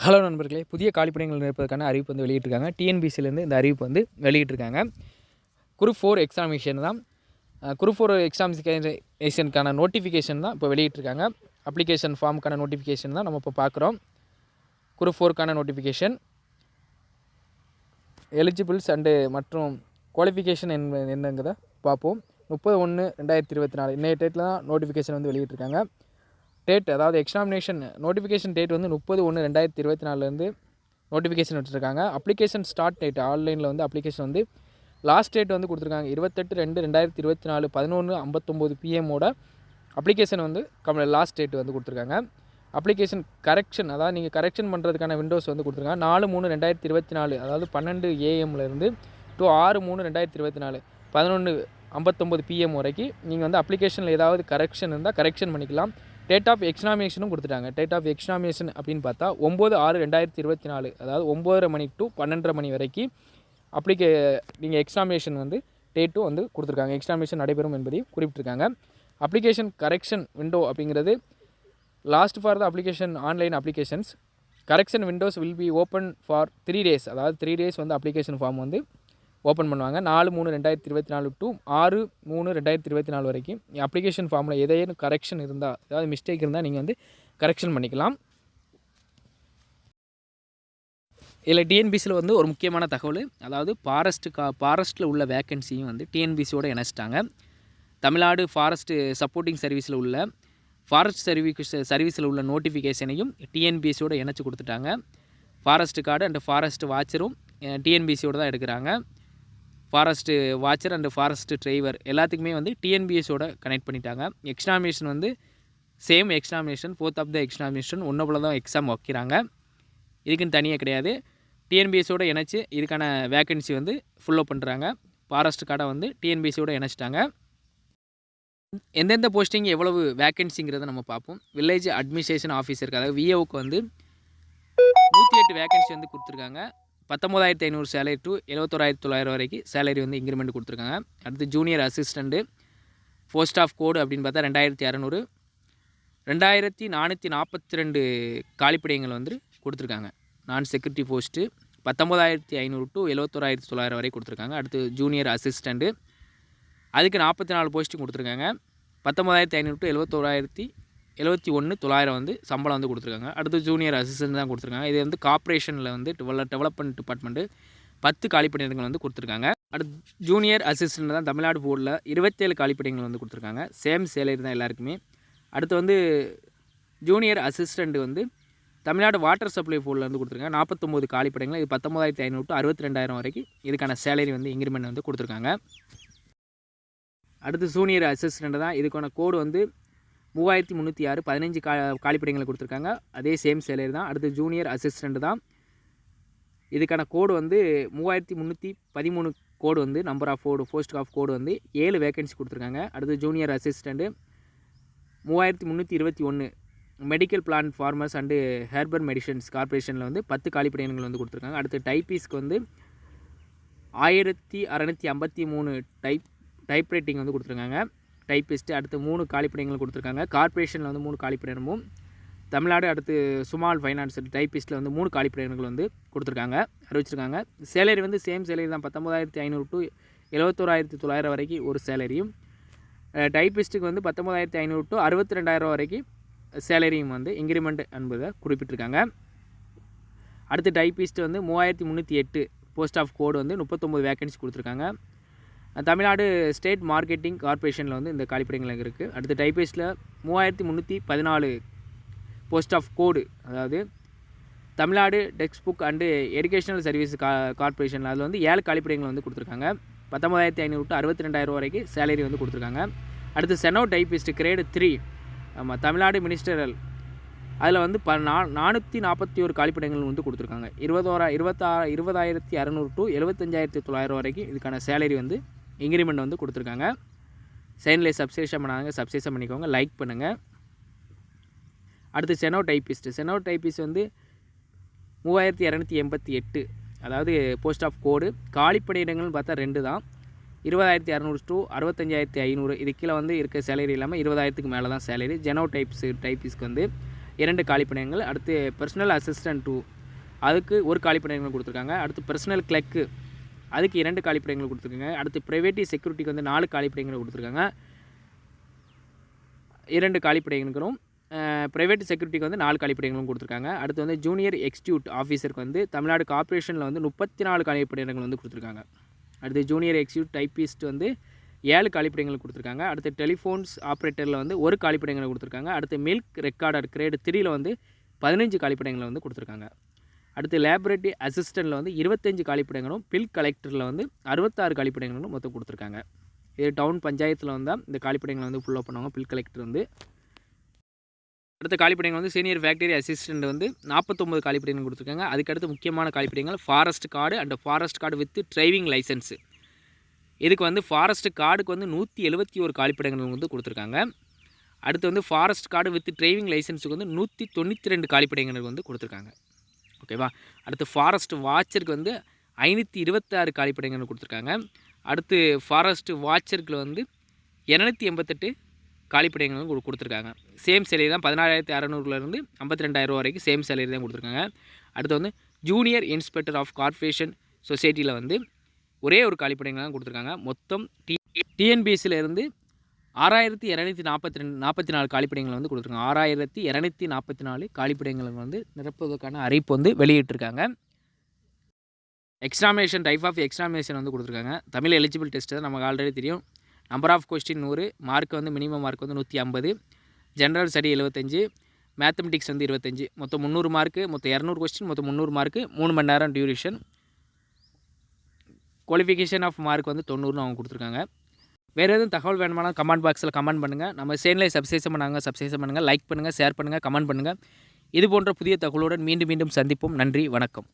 Hello நண்பர்களே, புதிய காலிப்பணிகள் நிரப்புவதற்கான அறிவிப்பு வந்து வெளியிட்டிருக்காங்க. டிஎன்பிசிலேருந்து இந்த அறிவிப்பு வந்து வெளியிட்டிருக்காங்க. குரூப் 4 எக்ஸாமினேஷன் தான். குரூப் 4 எக்ஸாமினேஷனுக்கான நோட்டிஃபிகேஷன் தான் இப்போ வெளியிட்டிருக்காங்க. அப்ளிகேஷன் ஃபார்முக்கான நோட்டிஃபிகேஷன் தான் நம்ம இப்போ பார்க்குறோம். குரூப் 4க்கான நோட்டிஃபிகேஷன் எலிஜிபிள்ஸ் மற்றும் குவாலிஃபிகேஷன் என்னங்கிறத பார்ப்போம். 30/1/2024 இன்றைய டேட்டில் தான் நோட்டிஃபிகேஷன் வந்து வெளியிட்டிருக்காங்க. டேட் அதாவது எக்ஸாமினேஷன் நோட்டிஃபிகேஷன் டேட் வந்து 30/1/2024 நோட்டிஃபிகேஷன் விட்டுருக்காங்க. அப்ளிகேஷன் ஸ்டார்ட் டேட் ஆன்லைனில் வந்து அப்ளிகேஷன் வந்து லாஸ்ட் டேட் வந்து கொடுத்துருக்காங்க 28/2/2024 11:59 PM அப்ளிகேஷன் வந்து லாஸ்ட் டேட் வந்து கொடுத்துருக்காங்க. அப்ளிகேஷன் கரெக்ஷன் அதாவது நீங்கள் கரெக்ஷன் பண்ணுறதுக்கான விண்டோஸ் வந்து கொடுத்துருக்காங்க 4/3/2024 அதாவது 12 AM டு 6/3/2024 11:59 PM வரைக்கும் நீங்கள் வந்து அப்ளிகேஷனில் ஏதாவது கரெக்ஷன் இருந்தால் கரெக்ஷன் பண்ணிக்கலாம். டேட் ஆஃப் எக்ஸாமினேஷனும் கொடுத்துட்டாங்க. டேட் ஆஃப் எக்ஸாமினேஷன் அப்படின்னு பார்த்தா 9/6/2024 அதாவது 9:30 மணி டு 12:30 மணி வரைக்கும் நீங்கள் எக்ஸாமினேஷன் வந்து டேட்டும் வந்து கொடுத்துருக்காங்க. எக்ஸாமினேஷன் நடைபெறும் என்பதையும் குறிப்பிட்டிருக்காங்க. அப்ளிகேஷன் கரெக்ஷன் விண்டோ அப்படிங்கிறது last for the application online applications correction Windows will be open for 3 days அதாவது 3 days வந்து அப்ளிகேஷன் ஃபார்ம் வந்து ஓப்பன் பண்ணுவாங்க 4/3/2024 டு 6/3/2024 வரைக்கும். அப்ளிகேஷன் ஃபார்மில் ஏதேனும் கரெக்ஷன் இருந்தால் ஏதாவது மிஸ்டேக் இருந்தால் நீங்கள் வந்து கரெக்ஷன் பண்ணிக்கலாம். இதில் டிஎன்பிசியில் வந்து ஒரு முக்கியமான தகவல், அதாவது ஃபாரஸ்ட்டில் உள்ள வேக்கன்சியும் வந்து டிஎன்பிசியோடு இணைச்சிட்டாங்க. தமிழ்நாடு ஃபாரஸ்ட் சப்போர்ட்டிங் சர்வீஸில் உள்ள ஃபாரஸ்ட் சர்வீஸில் உள்ள நோட்டிஃபிகேஷனையும் டிஎன்பிசியோடு இணைச்சி கொடுத்துட்டாங்க. ஃபாரஸ்ட் கார்டு அண்ட் ஃபாரஸ்ட் வாட்சரும் டிஎன்பிசியோடு தான் எடுக்கிறாங்க. Forest watcher and forest driver எல்லாத்துக்குமே வந்து டிஎன்பிஎஸோட கனெக்ட் பண்ணிட்டாங்க. எக்ஸாமினேஷன் வந்து same examination 4th of the examination ஒன்று போல தான் எக்ஸாம் வைக்கிறாங்க. இதுக்குன்னு தனியாக கிடையாது. டிஎன்பிஎஸோட இணைச்சி இதுக்கான வேக்கன்சி வந்து ஃபுல்லப் பண்ணுறாங்க. ஃபாரஸ்ட் கார்டை வந்து டிஎன்பிஎஸோட இணைச்சிட்டாங்க. எந்தெந்த போஸ்டிங் எவ்வளவு வேக்கன்சிங்கிறத நம்ம பார்ப்போம். வில்லேஜ் அட்மினிஸ்ட்ரேஷன் ஆஃபீஸருக்கு அதாவது விஏஓக்கு வந்து 108 வேக்கன்சி வந்து கொடுத்துருக்காங்க. 19,500 சேலரி டு 71,900 வரைக்கும் சேலரி வந்து இன்க்ரிமெண்ட் கொடுத்துருக்காங்க. அடுத்து junior assistant post of code அப்படின்னு பார்த்தா 2,600 2,442 காலிப்படையங்கள் வந்து கொடுத்துருக்காங்க. நான் செக்யூரிட்டி போஸ்ட்டு 19,500 டு 71,900 வரை கொடுத்துருக்காங்க. அடுத்து ஜூனியர் அசிஸ்டண்ட்டு அதுக்கு 44 போஸ்ட்டும் கொடுத்துருக்காங்க. 19,500 டு 71,900 வந்து சம்பளம் வந்து கொடுத்துருக்காங்க. அடுத்து ஜூனியர் அசிஸ்டன்ட் தான் கொடுத்துருக்காங்க. இது வந்து கார்ப்பரேஷனில் வந்து டெவலப்மெண்ட் டிபார்ட்மெண்ட்டு 10 காலிப்பணியிடங்கள் வந்து கொடுத்துருக்காங்க. அடுத்து ஜூனியர் அசிஸ்டன்ட் தான் தமிழ்நாடு போர்டில் 27 காலிப்பணிகள் வந்து கொடுத்துருக்காங்க. சேம் சேலரி தான் எல்லாருக்குமே. அடுத்து வந்து ஜூனியர் அசிஸ்டண்ட் வந்து தமிழ்நாடு வாட்டர் சப்ளை போர்டில் வந்து கொடுத்துருக்காங்க 49 காலிப்பணிகள். இது 19,500 டு 62,000 வரைக்கும் இதுக்கான சேலரி வந்து இன்க்ரிமெண்ட் வந்து கொடுத்துருக்காங்க. அடுத்து ஜூனியர் அசிஸ்டண்ட் தான். இதுக்கான கோடு வந்து 3,306 15 காலிப்படைகளை கொடுத்துருக்காங்க. அதே சேம் சேலரி தான். அடுத்து ஜூனியர் அசிஸ்டண்ட் தான். இதுக்கான கோடு வந்து 3,313 கோடு வந்து number of post of code வந்து 7 வேக்கன்சி கொடுத்துருக்காங்க. அடுத்து junior assistant 3,321 medical plan farmers and herbal medicines கார்பரேஷனில் வந்து 10 காலிப்படைகள் வந்து கொடுத்துருக்காங்க. அடுத்து டைப்பிஸ்க்கு வந்து 1,653 டைப்ரைட்டிங் வந்து கொடுத்துருக்காங்க டைப்பிஸ்ட்டு. அடுத்து 3 காலிப்படைகள் கொடுத்துருக்காங்க. கார்பரேஷனில் வந்து 3 காலிப்படையமும் தமிழ்நாடு அடுத்து சுமால் ஃபைனான்ஸ் டைப்பிஸ்ட்டில் வந்து 3 காலிப்படைகள் வந்து கொடுத்துருக்காங்க அறிவிச்சிருக்காங்க. சேலரி வந்து சேம் சேலரி தான் 19,500 டு 71,900 வரைக்கும் ஒரு சேலரியும். டைப்பிஸ்ட்டுக்கு வந்து 19,500 டு 62,000 வரைக்கும் சேலரியும் வந்து இன்க்ரிமெண்ட் என்பதை குறிப்பிட்டிருக்காங்க. அடுத்து டைப்பிஸ்ட்டு வந்து 3,308 போஸ்ட் ஆஃப் கோடு வந்து 39 வேக்கன்சி கொடுத்துருக்காங்க. தமிழ்நாடு ஸ்டேட் மார்க்கெட்டிங் கார்பரேஷனில் வந்து இந்த காலிப்படைகள் இருக்குது. அடுத்து டைப்பிஸ்ட்டில் 3,314 போஸ்ட் ஆஃப் கோடு அதாவது Tamil Nadu text book and educational service கார்பரேஷனில் அதில் வந்து 7 காலிப்படைகள் வந்து கொடுத்துருக்காங்க. 19,500 டு 62,000 வரைக்கும் சேலரி வந்து கொடுத்துருக்காங்க. அடுத்து செனோ டைப்பிஸ்ட் கிரேடு 3 தமிழ்நாடு மினிஸ்டரல் அதில் வந்து 441 காலிப்படைகள் வந்து கொடுத்துருக்காங்க. 20,600 டு 75,900 வரைக்கும் இதுக்கான சேலரி வந்து இன்க்ரிமெண்ட் வந்து கொடுத்துருக்காங்க. சேனலை சப்ஸ்கிரிப்ஷன் பண்ணாங்க, சப்ஸ்கிரிப்ஷன் பண்ணிக்கோங்க, லைக் பண்ணுங்கள். அடுத்து செனோ டைப்பிஸ்ட் வந்து 3,288 அதாவது போஸ்ட் ஆஃப் கோடு காலிப்படையிடங்கள்னு பார்த்தா 2 தான். 20,600 டு 65,500 இது கீழே வந்து இருக்க சேலரி இல்லாமல் 20,000க்கு மேலே தான் சேலரி. ஜெனோ டைப்பிஸ்க்கு வந்து 2 காலிப்பணியிடங்கள். அடுத்து பர்சனல் அசிஸ்டன்ட் 2 அதுக்கு 1 காலிப்பணியிடங்கள் கொடுத்துருக்காங்க. அடுத்து பர்சனல் கிளர்க்கு அதுக்கு 2 காலிப்பணியிடங்கள் கொடுத்துருக்காங்க. அடுத்து ப்ரைவேட் செக்யூரிட்டிக்கு வந்து 4 காலிப்பணியிடங்கள் கொடுத்துருக்காங்க. 2 காலிப்பணியிடங்களும் ப்ரைவேட் செக்யூரிட்டிக்கு வந்து 4 காலிப்பணியிடங்களும் கொடுத்துருக்காங்க. அடுத்து வந்து ஜூனியர் எக்ஸிக்யூட் ஆஃபீஸருக்கு வந்து தமிழ்நாடு கார்ப்பரேஷனில் வந்து 34 காலிப்பணியிடங்கள் வந்து கொடுத்துருக்காங்க. அடுத்து ஜூனியர் எக்ஸிக்யூட் டைப்பிஸ்ட் வந்து 7 காலிப்பணியிடங்கள் கொடுத்துருக்காங்க. அடுத்து டெலிஃபோன்ஸ் ஆப்ரேட்டரில் வந்து 1 காலிப்பணியிடங்கள் கொடுத்துருக்காங்க. அடுத்து மில்க் ரெக்கார்டர் கிரேடு 3ல் வந்து 15 காலிப்பணியிடங்கள் வந்து கொடுத்துருக்காங்க. அடுத்து லேபரேட்டரி அசிஸ்டண்ட்டில் வந்து 25 காலிப்பணியிடங்களும் பில் கலெக்டரில் வந்து 66 காலிப்பணியிடங்களும் மொத்தம் கொடுத்துருக்காங்க. இது டவுன் பஞ்சாயத்தில் வந்து இந்த காலிப்பணிகளை வந்து ஃபுல்லாக பண்ணுவாங்க பில் கலெக்டர் வந்து. அடுத்த காலிப்பணிகள் வந்து சீனியர் ஃபேக்டரி அசிஸ்டண்ட் வந்து 49 காலிப்பணிகள் கொடுத்துருக்காங்க. அதுக்கடுத்து முக்கியமான காலிப்பணிகள் forest guard and forest guard with driving licence. இதுக்கு வந்து ஃபாரஸ்ட் கார்டுக்கு வந்து 171 காலிப்பணிகள் வந்து கொடுத்துருக்காங்க. அடுத்து வந்து ஃபாரஸ்ட் கார்டு வித் டிரைவிங் லைசன்ஸுக்கு வந்து 192 காலிப்பணிகள் வந்து கொடுத்துருக்காங்க. ஓகேவா. அடுத்து ஃபாரஸ்ட் வாட்சருக்கு வந்து 526 காலிப்பணிகள் கொடுத்துருக்காங்க. அடுத்து ஃபாரஸ்ட் வாட்சருக்கு வந்து 288 காலிப்பணிகள் கொடுத்துருக்காங்க. சேம் சேலரி தான் 16,600லேருந்து 52,000 வரைக்கும் சேம் சேலரி தான் கொடுத்துருக்காங்க. அடுத்து வந்து ஜூனியர் இன்ஸ்பெக்டர் ஆஃப் கார்ப்பரேஷன் சொசைட்டியில் வந்து ஒரே ஒரு காலிப்பணிகள் தான் கொடுத்துருக்காங்க. மொத்தம் டிஎன்பிஎஸ்சிலேருந்து 6,244 காலிப்பணிகள் வந்து கொடுத்துருக்காங்க. 6,244 காலிப்பணிகள் வந்து நிரப்புவதற்கான அறிவிப்பு வந்து வெளியிட்டிருக்காங்க. எக்ஸாமினேஷன் டைப் ஆஃப் எக்ஸாமினேஷன் வந்து கொடுத்துருக்காங்க. தமிழ் எலிஜிபிள் டெஸ்ட்டு தான் நமக்கு ஆல்ரெடி தெரியும். நம்பர் ஆஃப் கொஸ்டின் 100, மார்க் வந்து மினிமம் மார்க் வந்து 150, ஜென்ரல் ஸ்டடி 75, மேத்தமெட்டிக்ஸ் வந்து 25, மொத்தம் 300 மார்க்கு, மொத்தம் 200 கொஸ்டின், மொத்தம் 300 மார்க்கு, 3 மணி நேரம் டியூரேஷன். குவாலிஃபிகேஷன் ஆஃப் மார்க் வந்து 90ன்னு அவங்க கொடுத்துருக்காங்க. வேறு எதுவும் தகவல் வேணுமானா கமெண்ட் பாக்ஸில் கமெண்ட் பண்ணுங்கள். நம்ம சேனலை சப்ஸ்கிரைப் பண்ணுங்கள், லைக் பண்ணுங்கள், ஷேர் பண்ணுங்கள், கமெண்ட் பண்ணுங்கள். இது போன்ற புதிய தகவலுடன் மீண்டும் சந்திப்போம். நன்றி, வணக்கம்.